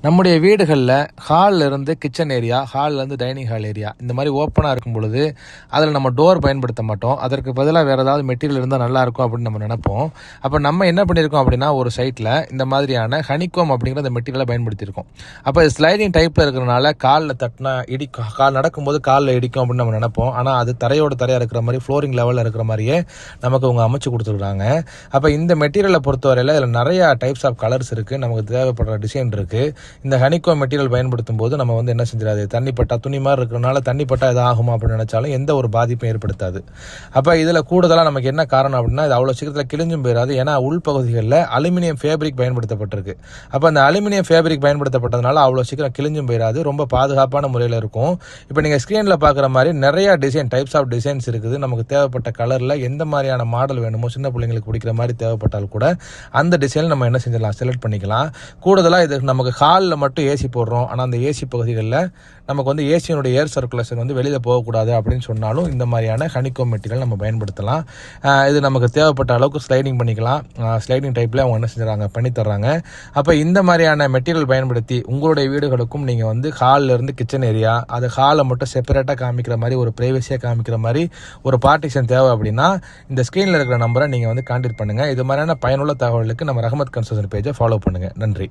நம்முடைய வீடுகளில் ஹாலில் இருந்து கிச்சன் ஏரியா, ஹாலில் இருந்து டைனிங் ஹால் ஏரியா இந்த மாதிரி ஓப்பனாக இருக்கும் பொழுது அதில் நம்ம டோர் பயன்படுத்த மாட்டோம். அதற்கு பதிலாக வேறு ஏதாவது மெட்டீரியல் இருந்தால் நல்லாயிருக்கும் அப்படின்னு நம்ம நினைப்போம். அப்போ நம்ம என்ன பண்ணியிருக்கோம் அப்படின்னா, ஒரு சைட்டில் இந்த மாதிரியான ஹனிகோம் அப்படிங்கிற அந்த மெட்டீரியலை பயன்படுத்தியிருக்கோம். அப்போ இது ஸ்லைடிங் டைப்பில் இருக்கிறனால காலில் தட்டினா இடிக்கும், நடக்கும்போது காலில் இடிக்கும் அப்படின்னு நம்ம நினைப்போம். ஆனால் அது தரையோட தரையாக இருக்கிற மாதிரி ஃப்ளோரிங் லெவலில் இருக்கிற மாதிரியே நமக்கு அவங்க அமைச்சு கொடுத்துருக்காங்க. அப்போ இந்த மெட்டீரியலை பொறுத்தவரையில் இதில் நிறையா டைப்ஸ் ஆஃப் கலர்ஸ் இருக்குது, நமக்கு தேவைப்படுற டிசைன் இருக்குது. இந்த ஹனிகோ மெட்டீரியல் பயன்படுத்தும் போது நம்ம என்ன செஞ்சிடாது, தண்ணி பட்டா துணி மாதிரி இருக்கிறனால தண்ணி பட்டா எது ஆகுமா அப்படின்னு நினைச்சாலும் எந்த ஒரு பாதிப்பும் ஏற்படுத்தாது. அப்போ இதில் கூடுதலாக நமக்கு என்ன காரணம் அப்படின்னா, இது அவ்வளோ சீக்கிரத்தில் கிழிஞ்சும் போயிடாது. ஏன்னா உள்பகுதிகளில் அலுமினியம் ஃபேப்ரிக் பயன்படுத்தப்பட்டிருக்கு. அப்போ அந்த அலுமினியம் ஃபேப்ரிக் பயன்படுத்தப்பட்டதுனால அவ்வளோ சீக்கிரம் கிழிஞ்சும் போயிடாது, ரொம்ப பாதுகாப்பான முறையில் இருக்கும். இப்போ நீங்கள் ஸ்க்ரீனில் பார்க்குற மாதிரி நிறையா டைப்ஸ் ஆஃப் டிசைன்ஸ் இருக்குது. நமக்கு தேவைப்பட்ட கலரில் எந்த மாதிரியான மாடல் வேணுமோ, சின்ன பிள்ளைங்களுக்கு பிடிக்கிற மாதிரி தேவைப்பட்டால் கூட அந்த டிசைன் நம்ம என்ன செஞ்சிடலாம், செலக்ட் பண்ணிக்கலாம். கூடுதலாக இது நமக்கு ஹாலில் மட்டும் ஏசி போடுறோம், ஆனால் அந்த ஏசி பகுதிகளில் நமக்கு ஏசியினுடைய ஏர் சர்க்குலேஷன் வெளியில் போகக்கூடாது அப்படின்னு சொன்னாலும் இந்த மாதிரியான ஹனிகோம் மெட்டீரியல் நம்ம பயன்படுத்தலாம். இது நமக்கு தேவைப்பட்ட அளவுக்கு ஸ்லைடிங் பண்ணிக்கலாம். ஸ்லைடிங் டைப்பில் அவங்க என்ன செஞ்சுறாங்க, பண்ணி தர்றாங்க. அப்போ இந்த மாதிரியான மெட்டீரியல் பயன்படுத்தி உங்களுடைய வீடுகளுக்கும் நீங்கள் ஹாலில் இருந்து கிச்சன் ஏரியா, அது ஹாலை மட்டும் செப்பரேட்டாக காமிக்கிற மாதிரி, ஒரு ப்ரைவசியாக காமிக்கிற மாதிரி ஒரு பார்ட்டிஷன் தேவை அப்படின்னா இந்த ஸ்க்ரீனில் இருக்கிற நம்பரை நீங்கள் கான்டாக்ட் பண்ணுங்கள். இது மாதிரியான பயனுள்ள தகவலுக்கு நம்ம ரஹமத் கன்ஸ்ட்ரக்ஷன் பேஜை ஃபாலோ பண்ணுங்கள். நன்றி.